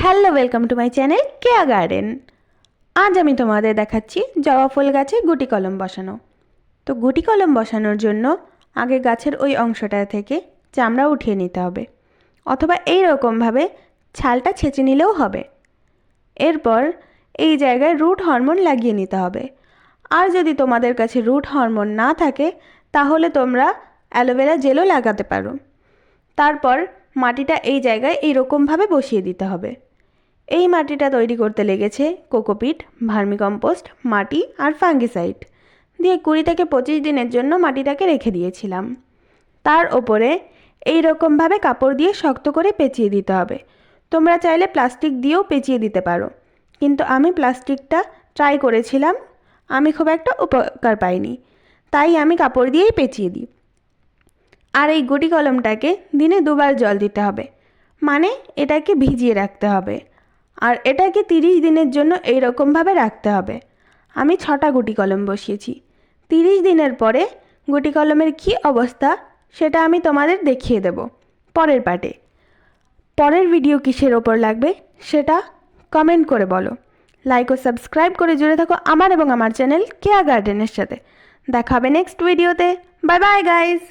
Hello, welcome to my channel Keya garden. আজ আমি তোমাদের দেখাচ্ছি জবা ফুল গাছে গুটি কলম বসানো। তো গুটি কলম বসানোর জন্য আগে গাছের ওই অংশটা থেকে চামড়া উঠিয়ে নিতে হবে, অথবা এই রকমভাবে ছালটা ছেঁচে নিলেও হবে। এরপর এই জায়গায় রুট হরমোন লাগিয়ে নিতে হবে। আর যদি তোমাদের কাছে রুট হরমোন না থাকে তাহলে তোমরা অ্যালোভেরা জেলও লাগাতে পারো। তারপর মাটিটা এই জায়গায় এইরকমভাবে বসিয়ে দিতে হবে। এই মাটিটা তৈরি করতে লেগেছে কোকোপিট, ভার্মিকম্পোস্ট, মাটি আর ফাঙ্গিসাইড দিয়ে 20 থেকে 25 দিনের জন্য মাটিটাকে রেখে দিয়েছিলাম। তার ওপরে এই রকমভাবে কাপড় দিয়ে শক্ত করে পেঁচিয়ে দিতে হবে। তোমরা চাইলে প্লাস্টিক দিয়েও পেঁচিয়ে দিতে পারো, কিন্তু আমি প্লাস্টিকটা ট্রাই করেছিলাম, আমি খুব একটা উপকার পাইনি, তাই আমি কাপড় দিয়েই পেঁচিয়ে দিই। আর এই গুটি কলমটাকে দিনে 2বার জল দিতে হবে, মানে এটাকে ভিজিয়ে রাখতে হবে। আর এটাকে 30 দিনের জন্য এই রকমভাবে রাখতে হবে। আমি 6টা গুটি কলম বসিয়েছি। 30 দিনের পরে গুটি কলমের কী অবস্থা সেটা আমি তোমাদের দেখিয়ে দেব পরের পার্টে। পরের ভিডিও কিসের ওপর লাগবে সেটা কমেন্ট করে বলো। লাইক ও সাবস্ক্রাইব করে জুড়ে থাকো আমার এবং আমার চ্যানেল কেয়া গার্ডেনের সাথে। দেখা হবে নেক্সট ভিডিওতে। Bye bye guys.